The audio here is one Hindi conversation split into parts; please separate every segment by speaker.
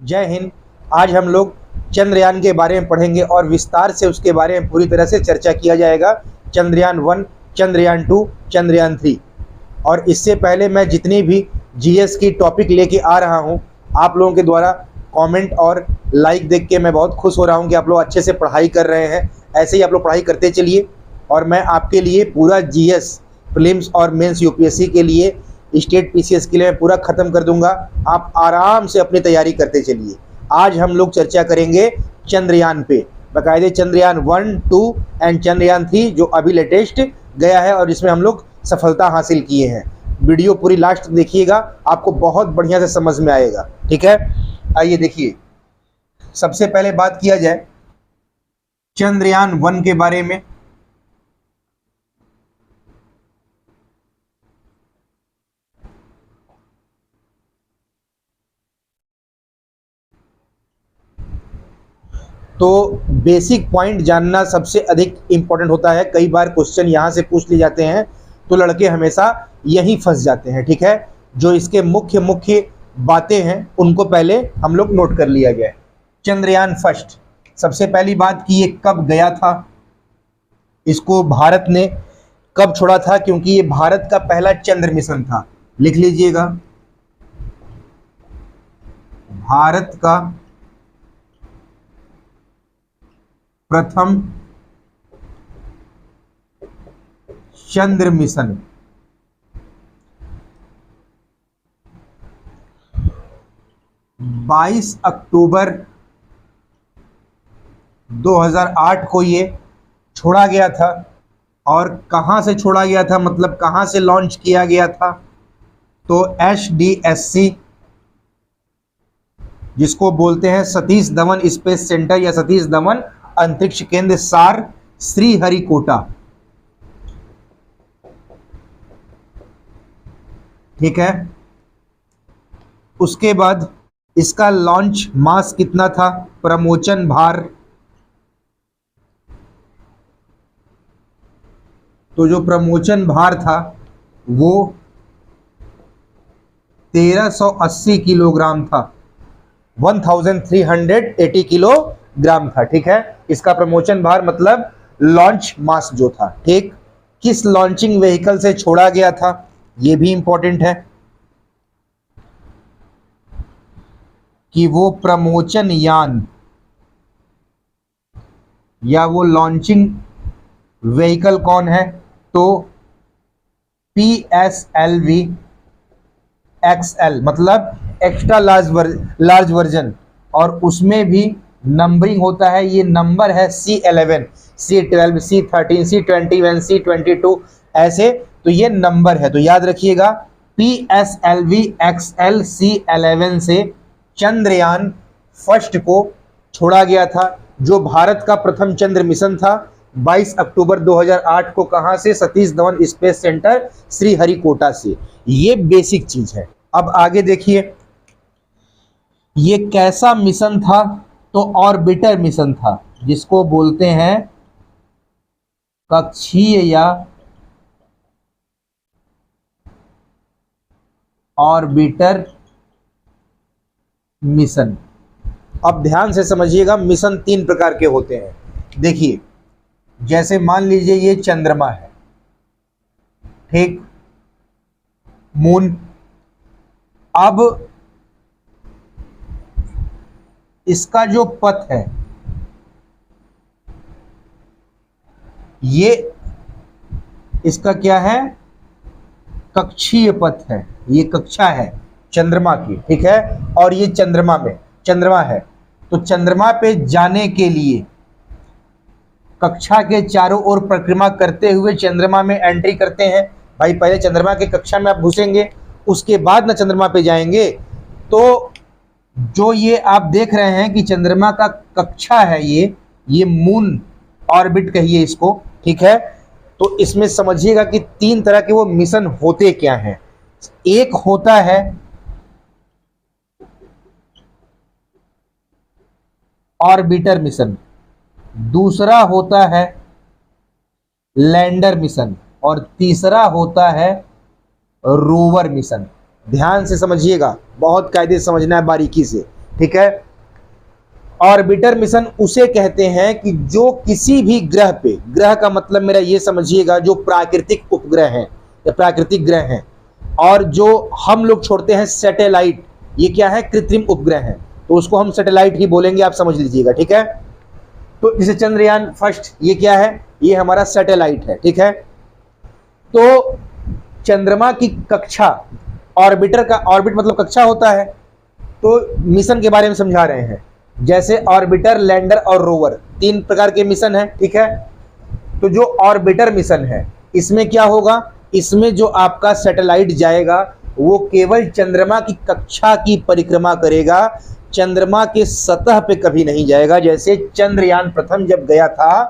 Speaker 1: जय हिंद। आज हम लोग चंद्रयान के बारे में पढ़ेंगे और विस्तार से उसके बारे में पूरी तरह से चर्चा किया जाएगा। चंद्रयान 1, चंद्रयान 2, चंद्रयान 3। और इससे पहले मैं जितनी भी जीएस की टॉपिक लेके आ रहा हूँ, आप लोगों के द्वारा कमेंट और लाइक देख के मैं बहुत खुश हो रहा हूँ कि आप लोग अच्छे से पढ़ाई कर रहे हैं। ऐसे ही आप लोग पढ़ाई करते चलिए और मैं आपके लिए पूरा जीएस प्रीलिम्स और मेंस यूपीएससी के लिए, स्टेट पीसीएस के लिए मैं पूरा ख़त्म कर दूंगा। आप आराम से अपनी तैयारी करते चलिए। आज हम लोग चर्चा करेंगे चंद्रयान पे, बाकायदे चंद्रयान 1, 2 एंड चंद्रयान 3 जो अभी लेटेस्ट गया है और इसमें हम लोग सफलता हासिल किए हैं। वीडियो पूरी लास्ट देखिएगा, आपको बहुत बढ़िया से समझ में आएगा। ठीक है, आइए देखिए। सबसे पहले बात किया जाए चंद्रयान 1 के बारे में। तो बेसिक पॉइंट जानना सबसे अधिक इम्पोर्टेंट होता है। कई बार क्वेश्चन यहाँ से पूछ लिए जाते हैं तो लड़के हमेशा यहीं फंस जाते हैं। ठीक है, जो इसके मुख्य मुख्य बातें हैं उनको पहले हम लोग नोट कर लिया जाए। चंद्रयान फर्स्ट, सबसे पहली बात कि ये कब गया था, इसको भारत ने कब छोड़ा था, क्योंकि ये भारत का पहला चंद्र मिशन था। लिख लीजिएगा, भारत का प्रथम चंद्र मिशन 22 अक्टूबर 2008 को ये छोड़ा गया था। और कहाँ से छोड़ा गया था, मतलब कहाँ से लॉन्च किया गया था, तो HDSC जिसको बोलते हैं सतीश धवन स्पेस सेंटर या सतीश धवन अंतरिक्ष केंद्र, सार, श्रीहरिकोटा। ठीक है, उसके बाद इसका लॉन्च मास कितना था, प्रमोचन भार, तो जो प्रमोचन भार था वो 1380 किलोग्राम था, 1380 किलोग्राम था। ठीक है, इसका प्रमोचन भार मतलब लॉन्च मास जो था। ठीक, किस लॉन्चिंग व्हीकल से छोड़ा गया था ये भी इंपॉर्टेंट है कि वो प्रमोचन यान या वो लॉन्चिंग व्हीकल कौन है, तो PSLV XL मतलब एक्स्ट्रा लार्ज वर्जन, और उसमें भी नंबरिंग होता है। ये नंबर है C11, C12, C13, C21, C22 ऐसे, तो ये नंबर है। तो याद रखिएगा PSLV XL C11 से चंद्रयान फर्स्ट को छोड़ा गया था, जो भारत का प्रथम चंद्र मिशन था। 22 अक्टूबर 2008 को कहां से, सतीश धवन स्पेस सेंटर श्रीहरिकोटा से। ये बेसिक चीज है। अब आगे देखिए, ये कैसा मिशन था, तो ऑर्बिटर मिशन था, जिसको बोलते हैं कक्षीय या ऑर्बिटर मिशन। अब ध्यान से समझिएगा, मिशन 3 प्रकार के होते हैं। देखिए, जैसे मान लीजिए ये चंद्रमा है, ठीक, मून। अब इसका जो पथ है ये इसका क्या है, कक्षीय पथ है, ये कक्षा है चंद्रमा की। ठीक है, और ये चंद्रमा है, तो चंद्रमा पे जाने के लिए कक्षा के चारों ओर परिक्रमा करते हुए चंद्रमा में एंट्री करते हैं। भाई पहले चंद्रमा के कक्षा में आप घुसेंगे, उसके बाद ना चंद्रमा पे जाएंगे। तो जो ये आप देख रहे हैं कि चंद्रमा का कक्षा है, ये मून ऑर्बिट कहिए इसको। ठीक है, तो इसमें समझिएगा कि 3 तरह के वो मिशन होते क्या हैं। एक होता है ऑर्बिटर मिशन, दूसरा होता है लैंडर मिशन, और तीसरा होता है रोवर मिशन। ध्यान से समझिएगा, बहुत कायदे से समझना है बारीकी से। ठीक है। ऑर्बिटर मिशन उसे कहते हैं कि जो किसी भी ग्रह पे, ग्रह का मतलब मेरा ये समझिएगा जो प्राकृतिक उपग्रह हैं या प्राकृतिक ग्रह हैं, और जो हम लोग छोड़ते हैं सैटेलाइट, ये क्या है, कृत्रिम उपग्रह हैं, तो उसको हम सैटेलाइट ही बोलेंगे, आप समझ लीजिएगा, ठीक है। तो जैसे चंद्रयान फर्स्ट, ये क्या है, ये हमारा सैटेलाइट है, ठीक है। तो चंद्रमा की कक्षा, ऑर्बिटर का, ऑर्बिट मतलब कक्षा होता है, तो मिशन के बारे में समझा रहे हैं। जैसे ऑर्बिटर, लैंडर और रोवर, तीन प्रकार के मिशन है, ठीक है। तो जो ऑर्बिटर मिशन है, इसमें क्या होगा, इसमें जो आपका सैटेलाइट जाएगा वो केवल चंद्रमा की कक्षा की परिक्रमा करेगा, चंद्रमा के सतह पे कभी नहीं जाएगा। जैसे चंद्रयान प्रथम जब गया था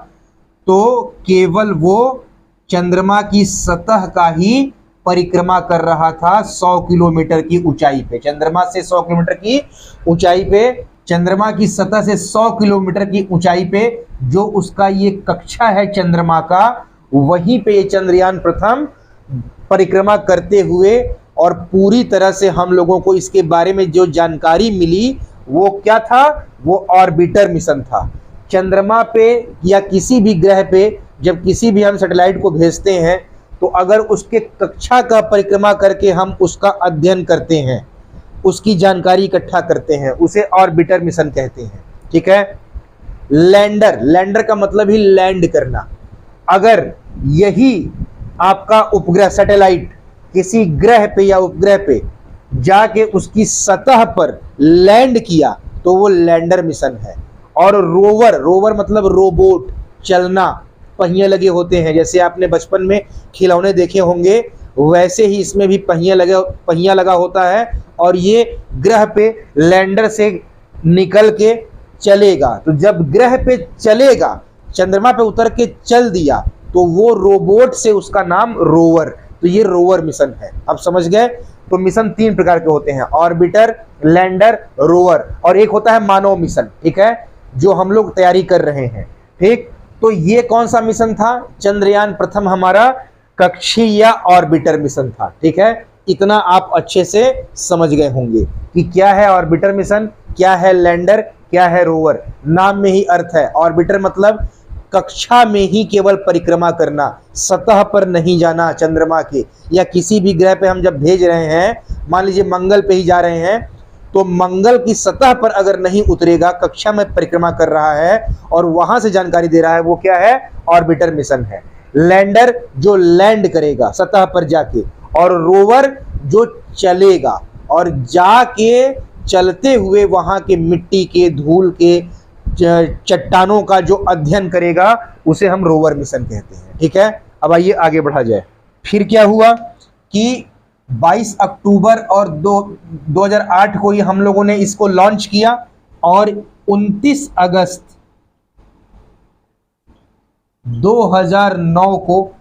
Speaker 1: तो केवल वो चंद्रमा की सतह का ही परिक्रमा कर रहा था 100 किलोमीटर की ऊंचाई पे, चंद्रमा से 100 किलोमीटर की ऊंचाई पे, चंद्रमा की सतह से 100 किलोमीटर की ऊंचाई पे जो उसका ये कक्षा है चंद्रमा का, वहीं पे ये चंद्रयान प्रथम परिक्रमा करते हुए, और पूरी तरह से हम लोगों को इसके बारे में जो जानकारी मिली वो क्या था, वो ऑर्बिटर मिशन था। चंद्रमा पे या किसी भी ग्रह पे जब किसी भी हम सैटेलाइट को भेजते हैं तो अगर उसके कक्षा का परिक्रमा करके हम उसका अध्ययन करते हैं, उसकी जानकारी इकट्ठा करते हैं, उसे ऑर्बिटर मिशन कहते हैं, ठीक है। लैंडर, लैंडर का मतलब ही लैंड करना। अगर यही आपका उपग्रह सैटेलाइट किसी ग्रह पे या उपग्रह पे जाके उसकी सतह पर लैंड किया तो वो लैंडर मिशन है। और रोवर, रोवर मतलब रोबोट, चलना, पहिए लगे होते हैं, जैसे आपने बचपन में खिलौने देखे होंगे वैसे ही इसमें भी पहिया लगा होता है, और ये ग्रह पे लैंडर से निकल के चलेगा। तो जब ग्रह पे चलेगा, चंद्रमा पे उतर के चल दिया, तो वो रोबोट से उसका नाम रोवर, तो ये रोवर मिशन है। अब समझ गए। तो मिशन तीन प्रकार के होते हैं, ऑर्बिटर, लैंडर, रोवर, और एक होता है मानव मिशन, ठीक है, जो हम लोग तैयारी कर रहे हैं, ठीक। तो ये कौन सा मिशन था, चंद्रयान प्रथम हमारा कक्षीय या ऑर्बिटर मिशन था, ठीक है। इतना आप अच्छे से समझ गए होंगे कि क्या है ऑर्बिटर मिशन, क्या है लैंडर, क्या है रोवर। नाम में ही अर्थ है, ऑर्बिटर मतलब कक्षा में ही केवल परिक्रमा करना, सतह पर नहीं जाना चंद्रमा के, या किसी भी ग्रह पे हम जब भेज रहे हैं, मान लीजिए मंगल पे ही जा रहे हैं, तो मंगल की सतह पर अगर नहीं उतरेगा, कक्षा में परिक्रमा कर रहा है और वहां से जानकारी दे रहा है, वो क्या है, ऑर्बिटर मिशन है। लैंडर जो लैंड करेगा सतह पर जाके, और रोवर जो चलेगा और जाके चलते हुए वहां के मिट्टी के, धूल के, चट्टानों का जो अध्ययन करेगा, उसे हम रोवर मिशन कहते हैं, ठीक है। अब आइए आगे बढ़ा जाए। फिर क्या हुआ कि 22 अक्टूबर और 2008 को ही हम लोगों ने इसको लॉन्च किया, और 29 अगस्त 2009 को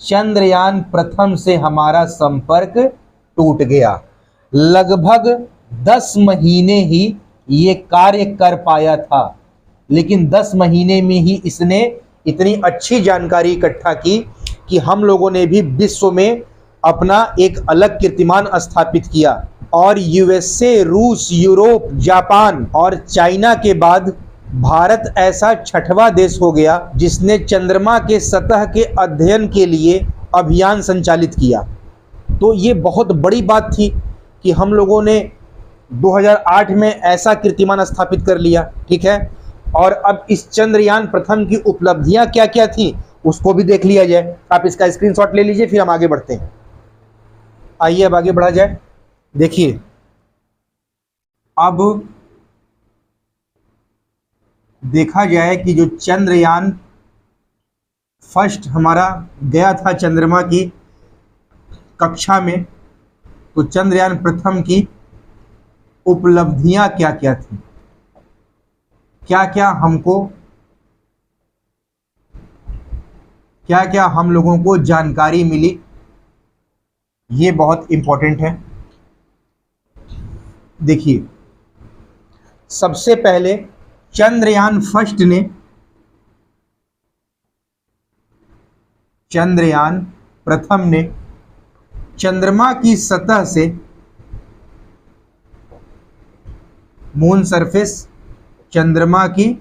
Speaker 1: चंद्रयान प्रथम से हमारा संपर्क टूट गया। लगभग 10 महीने ही ये कार्य कर पाया था, लेकिन 10 महीने में ही इसने इतनी अच्छी जानकारी इकट्ठा की कि हम लोगों ने भी विश्व में अपना एक अलग कीर्तिमान स्थापित किया। और यूएसए, रूस, यूरोप, जापान और चाइना के बाद भारत ऐसा 6वां देश हो गया जिसने चंद्रमा के सतह के अध्ययन के लिए अभियान संचालित किया। तो ये बहुत बड़ी बात थी कि हम लोगों ने 2008 में ऐसा कीर्तिमान स्थापित कर लिया, ठीक है। और अब इस चंद्रयान प्रथम की उपलब्धियां क्या क्या थी उसको भी देख लिया जाए। आप इसका स्क्रीनशॉट ले लीजिए, फिर हम आगे बढ़ते हैं। आइए अब आगे बढ़ा जाए। देखिए, अब देखा जाए कि जो चंद्रयान फर्स्ट हमारा गया था चंद्रमा की कक्षा में, तो चंद्रयान प्रथम की उपलब्धियां क्या क्या थी, क्या क्या हम लोगों को जानकारी मिली, ये बहुत इंपॉर्टेंट है। देखिए, सबसे पहले चंद्रयान फर्स्ट ने, चंद्रयान प्रथम ने चंद्रमा की सतह से मून सरफेस चंद्रमा की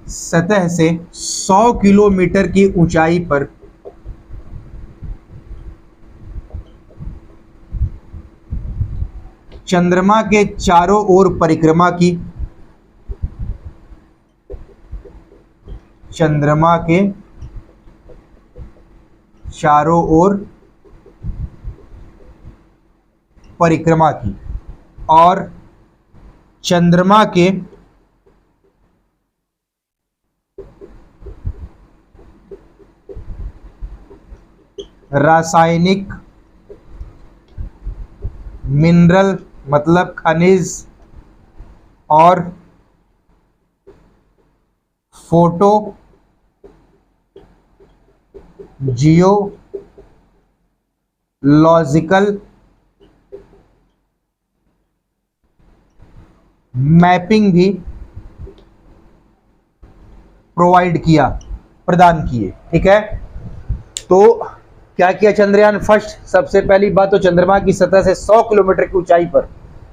Speaker 1: सतह से 100 किलोमीटर की ऊंचाई पर चंद्रमा के चारों ओर परिक्रमा की, चंद्रमा के चारों ओर परिक्रमा की और चंद्रमा के रासायनिक मिनरल मतलब खनिज और फोटो जियोलॉजिकल मैपिंग भी प्रोवाइड किया, प्रदान किए। ठीक है, तो क्या किया चंद्रयान फर्स्ट? सबसे पहली बात तो चंद्रमा की सतह से 100 किलोमीटर की ऊंचाई पर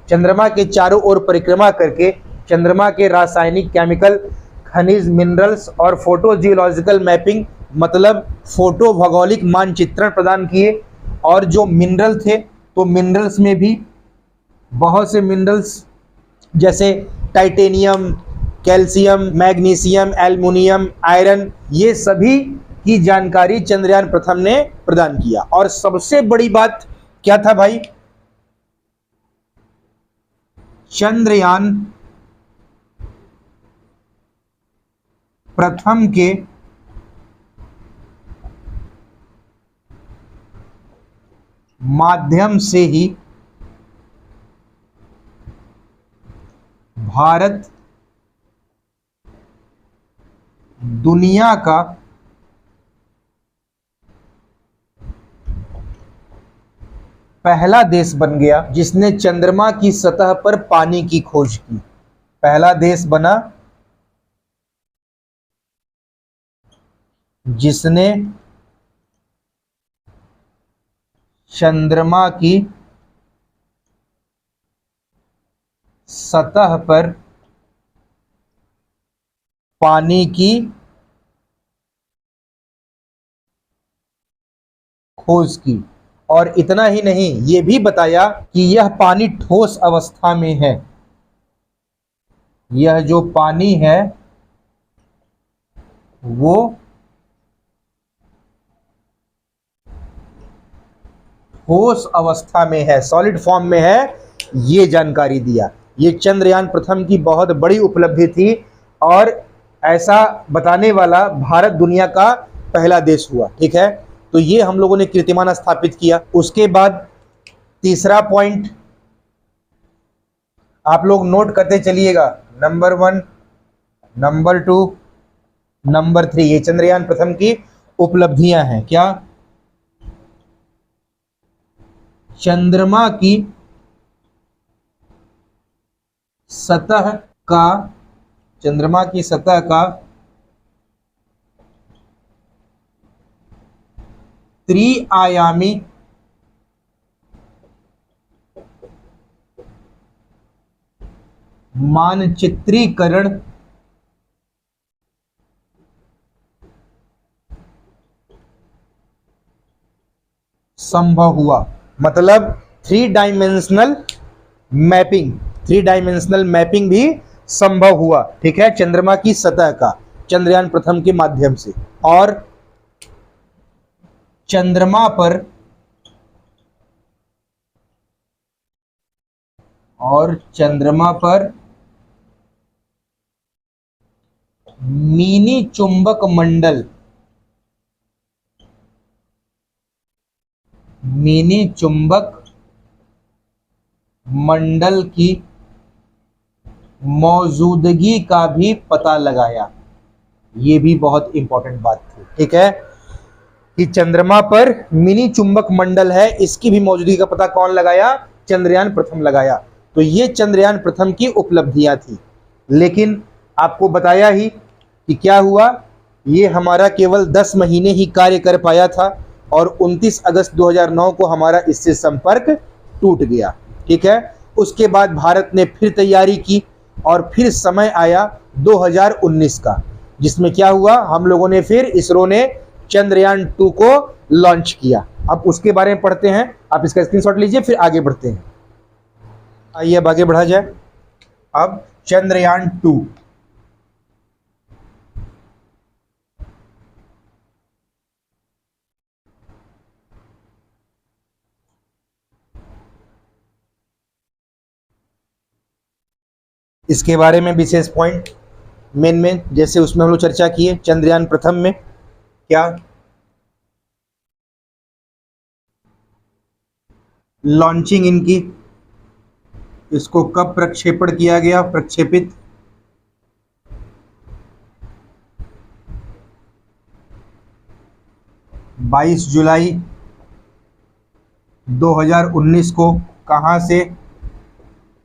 Speaker 1: चंद्रमा के चारों ओर परिक्रमा करके चंद्रमा के रासायनिक, केमिकल, खनिज, मिनरल्स और फोटो जियोलॉजिकल मैपिंग मतलब फोटो भौगोलिक मानचित्रण प्रदान किए। और जो मिनरल थे तो मिनरल्स में भी बहुत से मिनरल्स जैसे titanium, calcium, magnesium, aluminium, iron, ये सभी की जानकारी चंद्रयान प्रथम ने प्रदान किया। और सबसे बड़ी बात क्या था भाई? चंद्रयान प्रथम के माध्यम से ही भारत दुनिया का पहला देश बन गया जिसने चंद्रमा की सतह पर पानी की खोज की। पहला देश बना जिसने चंद्रमा की सतह पर पानी की खोज की। और इतना ही नहीं, ये भी बताया कि यह पानी ठोस अवस्था में है। यह जो पानी है वो ठोस अवस्था में है, सॉलिड फॉर्म में है, ये जानकारी दिया। ये चंद्रयान प्रथम की बहुत बड़ी उपलब्धि थी और ऐसा बताने वाला भारत दुनिया का पहला देश हुआ। ठीक है, तो ये हम लोगों ने कीर्तिमान स्थापित किया। उसके बाद तीसरा पॉइंट आप लोग नोट करते चलिएगा, नंबर 1, नंबर 2, नंबर 3, ये चंद्रयान प्रथम की उपलब्धियां हैं। क्या? चंद्रमा की सतह का त्रिआयामी मानचित्रीकरण संभव हुआ। मतलब 3 डायमेंशनल मैपिंग भी संभव हुआ। ठीक है, चंद्रमा की सतह का चंद्रयान प्रथम के माध्यम से। और चंद्रमा पर मिनी चुंबक मंडल की मौजूदगी का भी पता लगाया। ये भी बहुत इंपॉर्टेंट बात थी। ठीक है, कि चंद्रमा पर मिनी चुंबक मंडल है, इसकी भी मौजूदगी का पता कौन लगाया? चंद्रयान प्रथम लगाया। तो ये चंद्रयान प्रथम की उपलब्धियां थी। लेकिन आपको बताया ही कि क्या हुआ, ये हमारा केवल 10 महीने ही कार्य कर पाया था और 29 अगस्त 2009 को हमारा इससे संपर्क टूट गया। ठीक है, उसके बाद भारत ने फिर तैयारी की और फिर समय आया 2019 का, जिसमें क्या हुआ, हम लोगों ने फिर इसरो ने चंद्रयान 2 को लॉन्च किया। अब उसके बारे में पढ़ते हैं, आप इसका स्क्रीनशॉट लीजिए, फिर आगे बढ़ते हैं। आइए अब आगे बढ़ा जाए। अब चंद्रयान 2, इसके बारे में विशेष पॉइंट मेन जैसे उसमें हम लोग चर्चा किए। चंद्रयान प्रथम में क्या लॉन्चिंग इनकी, इसको कब प्रक्षेपण किया गया, प्रक्षेपित 22 जुलाई 2019 को। कहां से,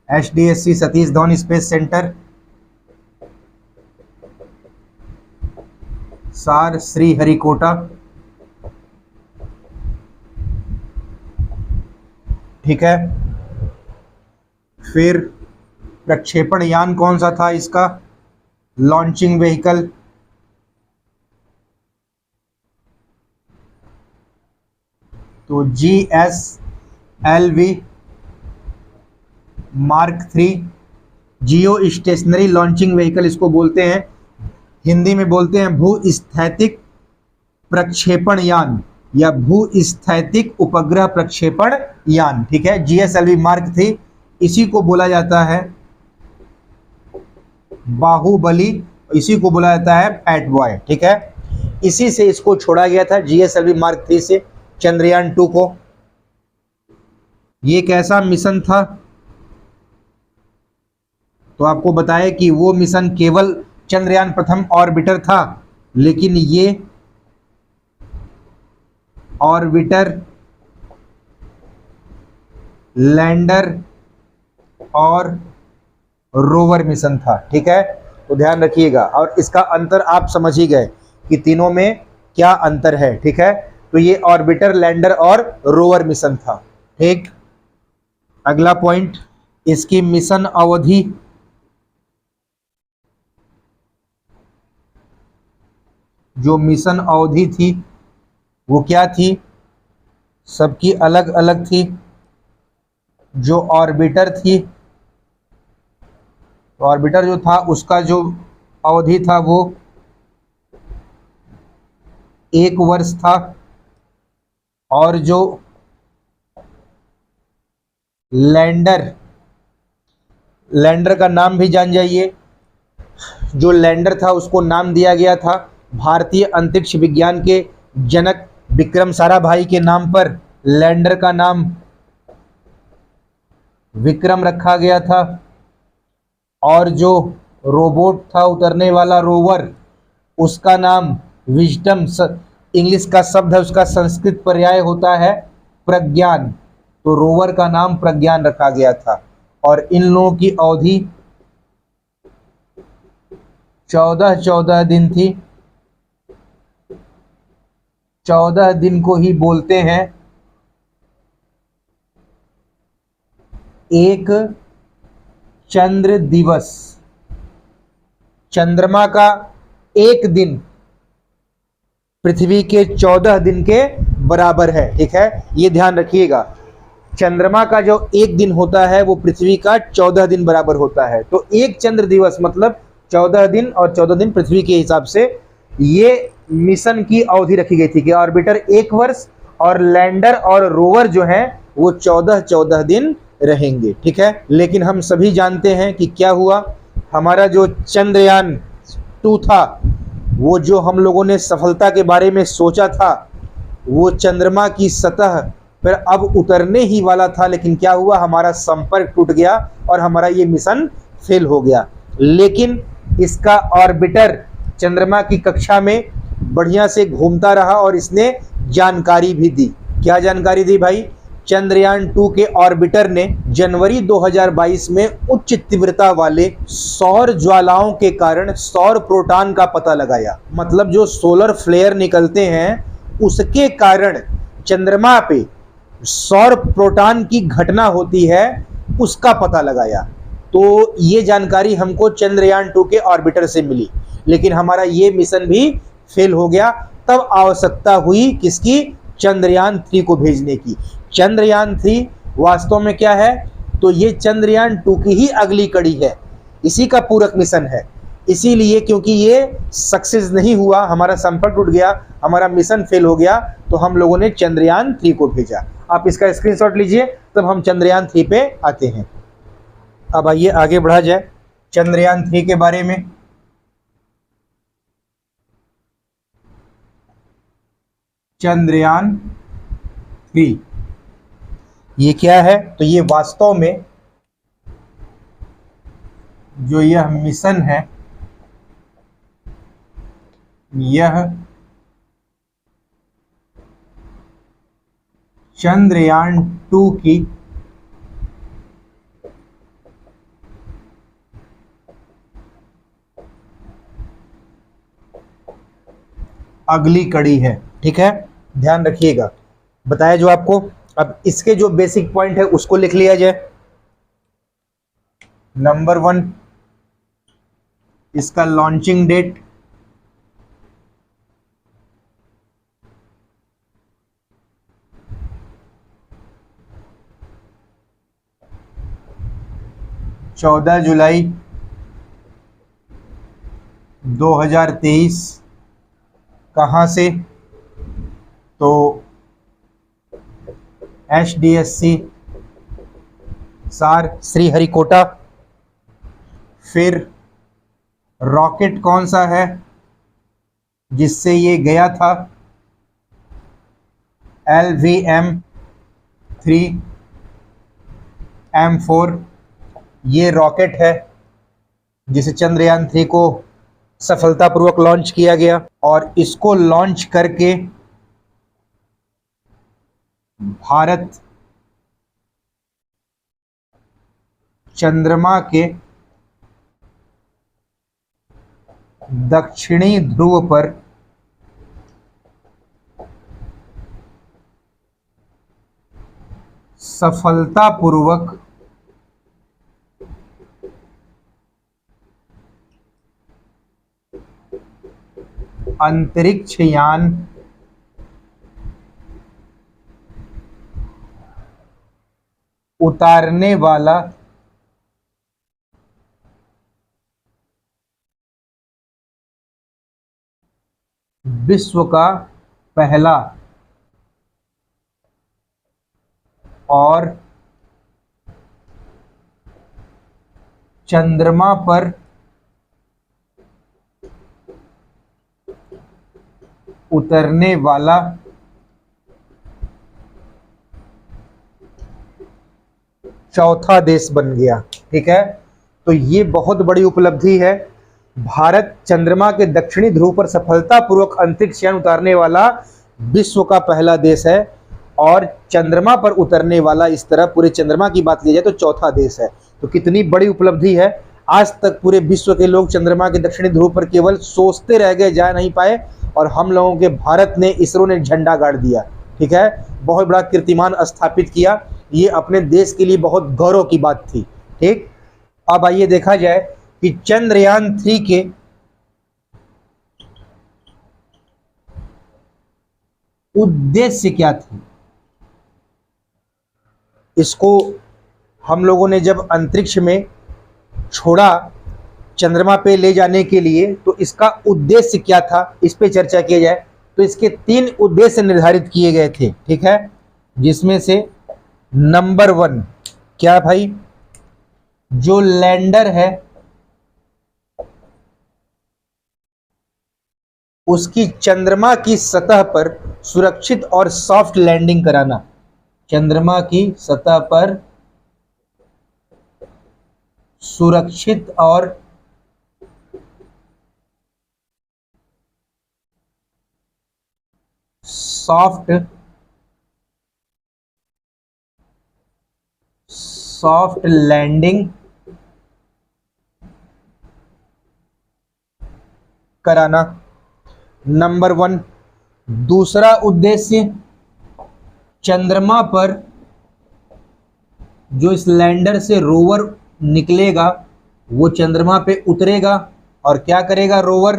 Speaker 1: HDSC Satish Dhawan space centre, सार श्रीहरिकोटा। ठीक है, फिर प्रक्षेपण यान कौन सा था इसका, लॉन्चिंग व्हीकल, तो GSLV Mark 3, जियो स्टेशनरी लॉन्चिंग व्हीकल इसको बोलते हैं, हिंदी में बोलते हैं भूस्थैतिक प्रक्षेपण यान या भूस्थैतिक उपग्रह प्रक्षेपण यान। ठीक है, GSLV Mark 3, इसी को बोला जाता है बाहुबली, इसी को बोला जाता है फैट बॉय। ठीक है, इसी से इसको छोड़ा गया था GSLV Mark 3 से चंद्रयान 2 को। ये कैसा मिशन था, तो आपको बताया कि वो मिशन केवल चंद्रयान प्रथम ऑर्बिटर था, लेकिन ये ऑर्बिटर, लैंडर और रोवर मिशन था। ठीक है, तो ध्यान रखिएगा, और इसका अंतर आप समझ ही गए कि तीनों में क्या अंतर है। ठीक है, तो ये ऑर्बिटर, लैंडर और रोवर मिशन था। ठीक, अगला पॉइंट, इसकी मिशन अवधि, जो मिशन अवधि थी वो क्या थी, सबकी अलग अलग थी। जो ऑर्बिटर थी, ऑर्बिटर जो था उसका जो अवधि था वो 1 वर्ष था, और जो लैंडर, लैंडर का नाम भी जान जाइए, जो लैंडर था उसको नाम दिया गया था भारतीय अंतरिक्ष विज्ञान के जनक विक्रम साराभाई के नाम पर। लैंडर का नाम विक्रम रखा गया था, और जो रोबोट था उतरने वाला रोवर, उसका नाम विजडम, इंग्लिश का शब्द है, उसका संस्कृत पर्याय होता है प्रज्ञान, तो रोवर का नाम प्रज्ञान रखा गया था। और इन लोगों की अवधि 14 दिन थी। 14 दिन को ही बोलते हैं एक चंद्र दिवस। चंद्रमा का एक दिन पृथ्वी के 14 दिन के बराबर है। ठीक है, ये ध्यान रखिएगा, चंद्रमा का जो एक दिन होता है वो पृथ्वी का 14 दिन बराबर होता है। तो एक चंद्र दिवस मतलब 14 दिन, और 14 दिन पृथ्वी के हिसाब से ये मिशन की अवधि रखी गई थी कि ऑर्बिटर 1 वर्ष और लैंडर और रोवर जो है वो 14 दिन रहेंगे। ठीक है, लेकिन हम सभी जानते हैं कि क्या हुआ, हमारा जो चंद्रयान 2 था, वो जो हम लोगों ने सफलता के बारे में सोचा था, वो चंद्रमा की सतह पर अब उतरने ही वाला था, लेकिन क्या हुआ, हमारा संपर्क टूट गया और हमारा ये मिशन फेल हो गया। लेकिन इसका ऑर्बिटर चंद्रमा की कक्षा में बढ़िया से घूमता रहा और इसने जानकारी भी दी। क्या जानकारी दी भाई, चंद्रयान 2 के ऑर्बिटर ने जनवरी 2022 में उच्च तीव्रता वाले सौर ज्वालाओं के कारण सौर प्रोटॉन का पता लगाया। मतलब जो सोलर फ्लेयर निकलते हैं उसके कारण चंद्रमा पे सौर प्रोटॉन की घटना होती है, उसका पता लगाया। तो ये जानकारी हमको चंद्रयान 2 के ऑर्बिटर से मिली, लेकिन हमारा ये मिशन भी फेल हो गया। तब आवश्यकता हुई किसकी? चंद्रयान 3 को भेजने की। चंद्रयान 3 वास्तव में क्या है? तो ये चंद्रयान 2 की ही अगली कड़ी है, इसी का पूरक मिशन है। इसीलिए क्योंकि ये सक्सेस नहीं हुआ, हमारा संपर्क टूट गया, हमारा मिशन फेल हो गया, तो हम लोगों ने चंद्रयान 3 को भेजा। आप इसका स्क्रीनशॉट लीजिए, तब हम चंद्रयान 3 पे आते हैं। अब आइए आगे बढ़ा जाए चंद्रयान 3 के बारे में। चंद्रयान 3 ये क्या है? तो ये वास्तव में जो यह मिशन है, यह चंद्रयान 2 की अगली कड़ी है। ठीक है, ध्यान रखिएगा, बताया जो आपको। अब इसके जो बेसिक पॉइंट है उसको लिख लिया जाए। नंबर 1, इसका लॉन्चिंग डेट 14 जुलाई 2023। कहाँ से? तो HDSC सार श्रीहरिकोटा। फिर रॉकेट कौन सा है जिससे ये गया था? LVM-3M4 ये रॉकेट है जिसे चंद्रयान 3 को सफलतापूर्वक लॉन्च किया गया। और इसको लॉन्च करके भारत चंद्रमा के दक्षिणी ध्रुव पर सफलतापूर्वक अंतरिक्ष यान उतारने वाला विश्व का पहला और चंद्रमा पर उतरने वाला चौथा देश बन गया। ठीक है, तो ये बहुत बड़ी उपलब्धि है। भारत चंद्रमा के दक्षिणी ध्रुव पर सफलतापूर्वक अंतरिक्ष यान उतारने वाला विश्व का पहला देश है, और चंद्रमा पर उतरने वाला, इस तरह पूरे चंद्रमा की बात की जाए तो चौथा देश है। तो कितनी बड़ी उपलब्धि है। आज तक पूरे विश्व के लोग चंद्रमा के दक्षिणी ध्रुव पर केवल सोचते रह गए, जा नहीं पाए, और हम लोगों के भारत ने, इसरो ने झंडा गाड़ दिया। ठीक है, बहुत बड़ा कीर्तिमान स्थापित किया। ये अपने देश के लिए बहुत गौरव की बात थी। ठीक, अब आइए देखा जाए कि चंद्रयान 3 के उद्देश्य क्या थे। इसको हम लोगों ने जब अंतरिक्ष में छोड़ा चंद्रमा पे ले जाने के लिए, तो इसका उद्देश्य क्या था, इस पे चर्चा किया जाए। तो इसके 3 उद्देश्य निर्धारित किए गए थे। ठीक है, जिसमें से नंबर 1 क्या भाई? जो लैंडर है उसकी चंद्रमा की सतह पर सुरक्षित और सॉफ्ट लैंडिंग कराना। चंद्रमा की सतह पर सुरक्षित और सॉफ्ट लैंडिंग कराना, नंबर 1। दूसरा उद्देश्य, चंद्रमा पर जो इस लैंडर से रोवर निकलेगा वो चंद्रमा पे उतरेगा और क्या करेगा रोवर,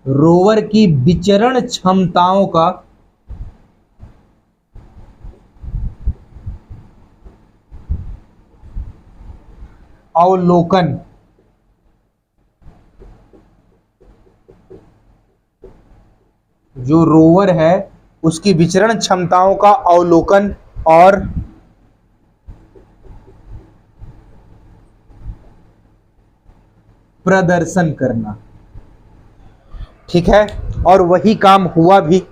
Speaker 1: रोवर की विचरण क्षमताओं का अवलोकन, जो रोवर है उसकी विचरण क्षमताओं का अवलोकन और प्रदर्शन करना। ठीक है, और वही काम हुआ भी।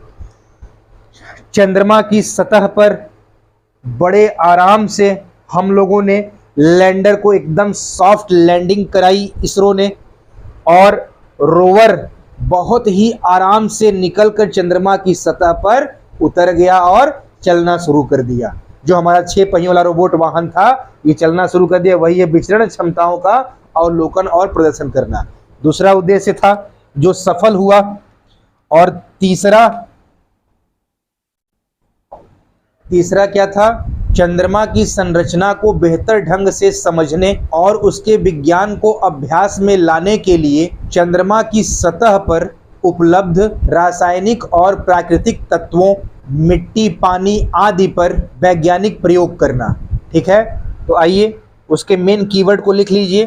Speaker 1: चंद्रमा की सतह पर बड़े आराम से हम लोगों ने लैंडर को एकदम सॉफ्ट लैंडिंग कराई इसरो ने, और रोवर बहुत ही आराम से निकलकर चंद्रमा की सतह पर उतर गया और चलना शुरू कर दिया। जो हमारा 6 पहियों वाला रोबोट वाहन था ये चलना शुरू कर दिया। वही है विचरण क्षमताओं का अवलोकन और प्रदर्शन करना। दूसरा उद्देश्य था जो सफल हुआ। और तीसरा क्या था, चंद्रमा की संरचना को बेहतर ढंग से समझने और उसके विज्ञान को अभ्यास में लाने के लिए चंद्रमा की सतह पर उपलब्ध रासायनिक और प्राकृतिक तत्वों, मिट्टी, पानी आदि पर वैज्ञानिक प्रयोग करना। ठीक है, तो आइए उसके मेन कीवर्ड को लिख लीजिए।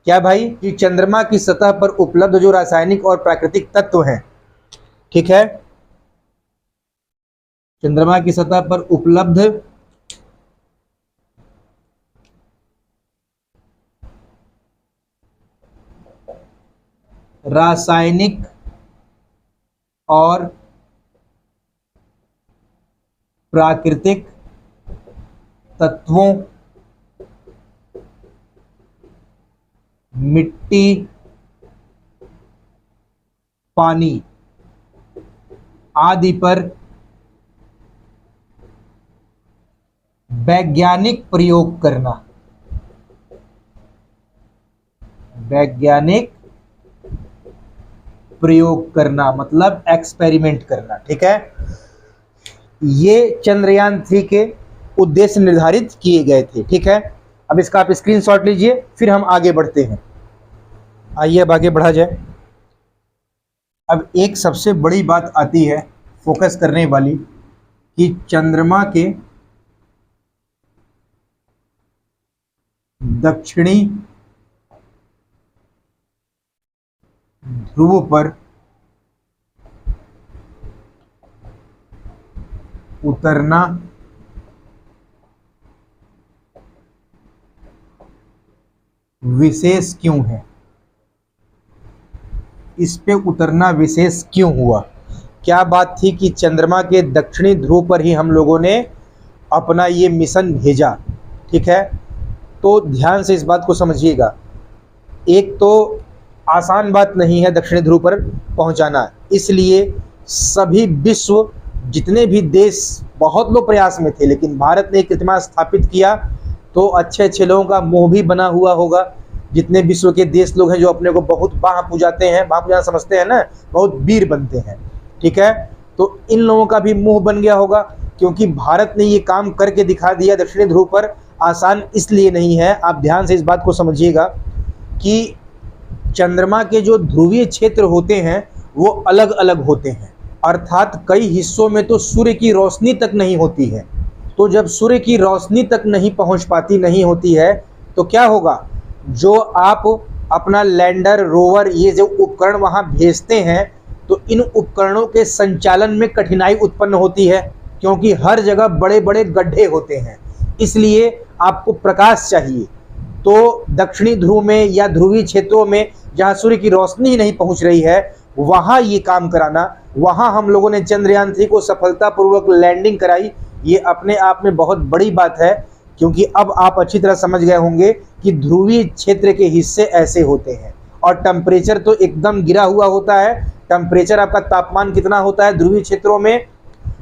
Speaker 1: क्या भाई, कि चंद्रमा की सतह पर उपलब्ध जो रासायनिक और प्राकृतिक तत्व हैं, ठीक है, चंद्रमा की सतह पर उपलब्ध रासायनिक और प्राकृतिक तत्वों, मिट्टी, पानी आदि पर वैज्ञानिक प्रयोग करना। वैज्ञानिक प्रयोग करना मतलब एक्सपेरिमेंट करना। ठीक है, ये चंद्रयान 3 के उद्देश्य निर्धारित किए गए थे। ठीक है, अब इसका आप स्क्रीनशॉट लीजिए, फिर हम आगे बढ़ते हैं। आइए अब आगे बढ़ा जाए। अब एक सबसे बड़ी बात आती है फोकस करने वाली, कि चंद्रमा के दक्षिणी ध्रुव पर उतरना विशेष क्यों है, इस पे उतरना विशेष क्यों हुआ। क्या बात थी कि चंद्रमा के दक्षिणी ध्रुव पर ही हम लोगों ने अपना ये मिशन भेजा। ठीक है, तो ध्यान से इस बात को समझिएगा। एक तो आसान बात नहीं है दक्षिणी ध्रुव पर पहुंचाना, इसलिए सभी विश्व जितने भी देश बहुत लोग प्रयास में थे, लेकिन भारत ने कीर्तिमान स्थापित किया तो अच्छे अच्छे लोगों का मोह भी बना हुआ होगा। जितने विश्व के देश लोग हैं जो अपने को बहुत बाह पूजाते हैं, बाह पूजाना समझते हैं ना, बहुत वीर बनते हैं। ठीक है, तो इन लोगों का भी मोह बन गया होगा, क्योंकि भारत ने ये काम करके दिखा दिया। दक्षिणी ध्रुव पर आसान इसलिए नहीं है, आप ध्यान से इस बात को समझिएगा कि चंद्रमा के जो ध्रुवीय क्षेत्र होते हैं वो अलग अलग होते हैं, अर्थात कई हिस्सों में तो सूर्य की रोशनी तक नहीं होती है। तो जब सूर्य की रोशनी तक नहीं पहुंच पाती, नहीं होती है, तो क्या होगा, जो आप अपना लैंडर, रोवर, ये जो उपकरण वहां भेजते हैं, तो इन उपकरणों के संचालन में कठिनाई उत्पन्न होती है, क्योंकि हर जगह बड़े बड़े गड्ढे होते हैं। इसलिए आपको प्रकाश चाहिए। तो दक्षिणी ध्रुव में या ध्रुवीय क्षेत्रों में जहां सूर्य की रोशनी ही नहीं पहुंच रही है, वहां ये काम कराना, वहां हम लोगों ने चंद्रयान 3 को सफलतापूर्वक लैंडिंग कराई। ये अपने आप में बहुत बड़ी बात है, क्योंकि अब आप अच्छी तरह समझ गए होंगे कि ध्रुवीय क्षेत्र के हिस्से ऐसे होते हैं और टेम्परेचर तो एकदम गिरा हुआ होता है। टेम्परेचर आपका तापमान कितना होता है ध्रुवीय क्षेत्रों में,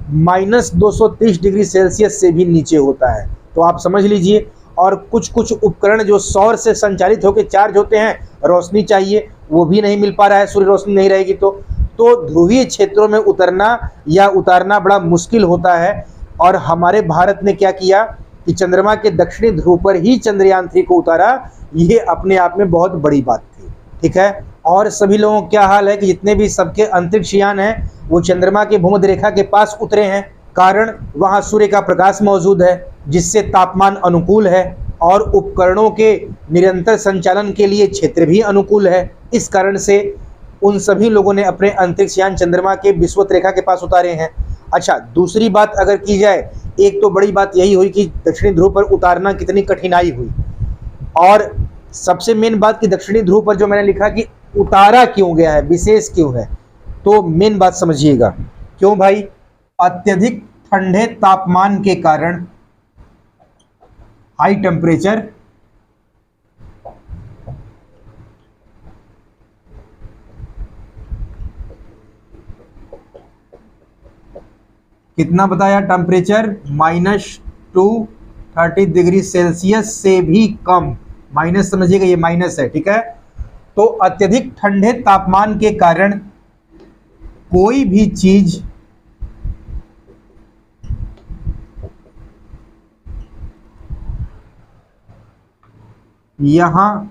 Speaker 1: -230 डिग्री सेल्सियस से भी नीचे होता है। तो आप समझ लीजिए। और कुछ कुछ उपकरण जो सौर से संचालित होकर चार्ज होते हैं, रोशनी चाहिए, वो भी नहीं मिल पा रहा है, सूर्य रोशनी नहीं रहेगी तो ध्रुवीय क्षेत्रों में उतरना या उतारना बड़ा मुश्किल होता है। और हमारे भारत ने क्या किया कि चंद्रमा के दक्षिणी ध्रुव पर ही चंद्रयान 3 को उतारा, ये अपने आप में बहुत बड़ी बात थी। ठीक है, और सभी लोगों का क्या हाल है कि जितने भी सबके अंतरिक्ष यान हैं वो चंद्रमा के भूमध्य रेखा के पास उतरे हैं। कारण वहां सूर्य का प्रकाश मौजूद है, जिससे तापमान अनुकूल है और उपकरणों के निरंतर संचालन के लिए क्षेत्र भी अनुकूल है। इस कारण से उन सभी लोगों ने अपने अंतरिक्ष यान चंद्रमा के विषुवत रेखा के पास उतारे हैं। अच्छा, दूसरी बात अगर की जाए, एक तो बड़ी बात यही हुई कि दक्षिणी ध्रुव पर उतारना कितनी कठिनाई हुई, और सबसे मेन बात कि दक्षिणी ध्रुव पर जो मैंने लिखा कि उतारा क्यों गया है, विशेष क्यों है, तो मेन बात समझिएगा। क्यों भाई? अत्यधिक ठंडे तापमान के कारण, हाई टेम्परेचर, कितना बताया टेम्परेचर? -230 डिग्री सेल्सियस से भी कम। माइनस समझिएगा, ये माइनस है। ठीक है, तो अत्यधिक ठंडे तापमान के कारण कोई भी चीज यहां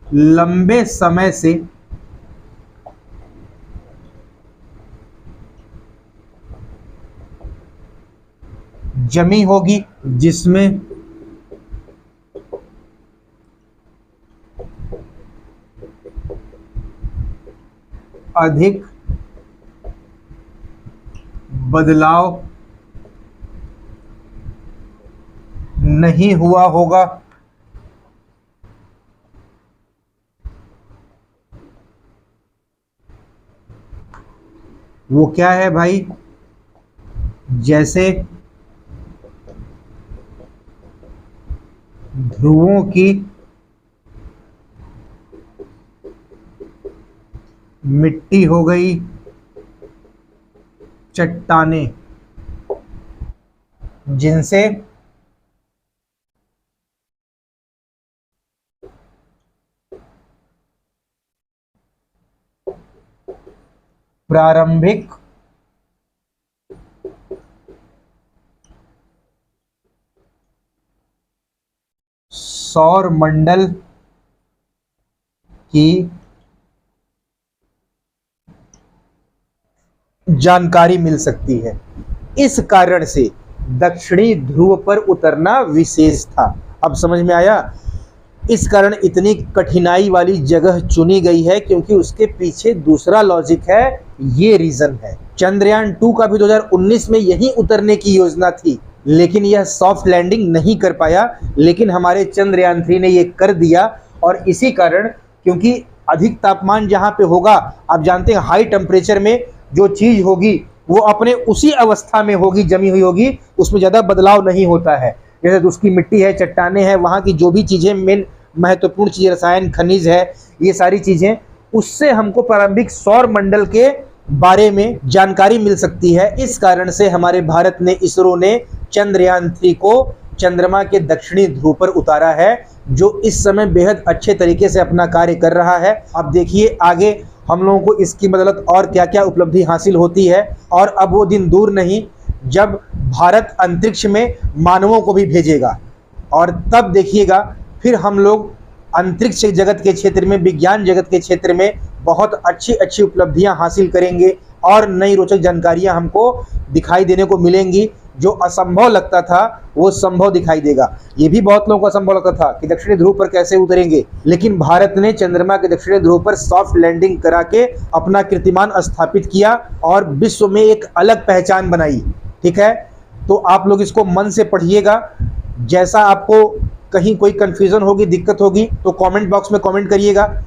Speaker 1: लंबे समय से जमी होगी, जिसमें अधिक बदलाव नहीं हुआ होगा। वो क्या है भाई? जैसे ध्रुवों की मिट्टी हो गई, चट्टानें, जिनसे प्रारंभिक सौर मंडल की जानकारी मिल सकती है। इस कारण से दक्षिणी ध्रुव पर उतरना विशेष था। अब समझ में आया? इस कारण इतनी कठिनाई वाली जगह चुनी गई है, क्योंकि उसके पीछे दूसरा लॉजिक है, ये रीजन है। चंद्रयान 2 का भी 2019 में यहीं उतरने की योजना थी, लेकिन यह सॉफ्ट लैंडिंग नहीं कर पाया। लेकिन हमारे चंद्रयान 3 ने ये कर दिया, और इसी कारण, क्योंकि अधिक तापमान जहां पे होगा, आप जानते हैं हाई टेम्परेचर में जो चीज होगी वो अपने उसी अवस्था में होगी, जमी हुई होगी, उसमें ज़्यादा बदलाव नहीं होता है। जैसे उसकी मिट्टी है, चट्टाने हैं, वहाँ की जो भी चीज़ें मेन महत्वपूर्ण चीज़, रसायन, खनिज है, ये सारी चीज़ें, उससे हमको प्रारंभिक सौर मंडल के बारे में जानकारी मिल सकती है। इस कारण से हमारे भारत ने, इसरो ने चंद्रयान 3 को चंद्रमा के दक्षिणी ध्रुव पर उतारा है, जो इस समय बेहद अच्छे तरीके से अपना कार्य कर रहा है। अब देखिए आगे हम लोगों को इसकी बदौलत और क्या क्या उपलब्धि हासिल होती है, और अब वो दिन दूर नहीं जब भारत अंतरिक्ष में मानवों को भी भेजेगा, और तब देखिएगा फिर हम लोग अंतरिक्ष जगत के क्षेत्र में, विज्ञान जगत के क्षेत्र में बहुत अच्छी अच्छी उपलब्धियां हासिल करेंगे, और नई रोचक जानकारियां हमको दिखाई देने को मिलेंगी। जो असंभव लगता था वो संभव दिखाई देगा। ये भी बहुत लोगों को असंभव लगता था कि दक्षिणी ध्रुव पर कैसे उतरेंगे, लेकिन भारत ने चंद्रमा के दक्षिणी ध्रुव पर सॉफ्ट लैंडिंग करा के अपना कीर्तिमान स्थापित किया और विश्व में एक अलग पहचान बनाई। ठीक है, तो आप लोग इसको मन से पढ़िएगा। जैसा आपको कहीं कोई कन्फ्यूज़न होगी, दिक्कत होगी, तो कमेंट बॉक्स में कमेंट करिएगा,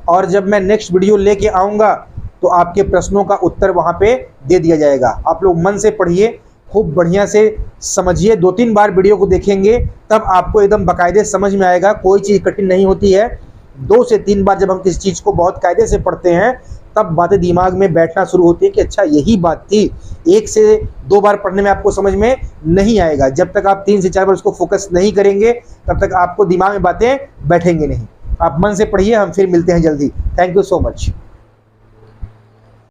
Speaker 1: और जब मैं नेक्स्ट वीडियो लेके आऊँगा तो आपके प्रश्नों का उत्तर वहाँ पे दे दिया जाएगा। आप लोग मन से पढ़िए, खूब बढ़िया से समझिए। 2-3 बार वीडियो को देखेंगे तब आपको एकदम बाकायदे समझ में आएगा। कोई चीज़ कठिन नहीं होती है। 2 से 3 बार जब हम किसी चीज़ को बहुत कायदे से पढ़ते हैं तब बातें दिमाग में बैठना शुरू होती है कि अच्छा यही बात थी। 1 से 2 बार पढ़ने में आपको समझ में नहीं आएगा। जब तक आप 3 से 4 बार उसको फोकस नहीं करेंगे तब तक आपको दिमाग में बातें बैठेंगे नहीं। आप मन से पढ़िए। हम फिर मिलते हैं जल्दी। Thank you so much.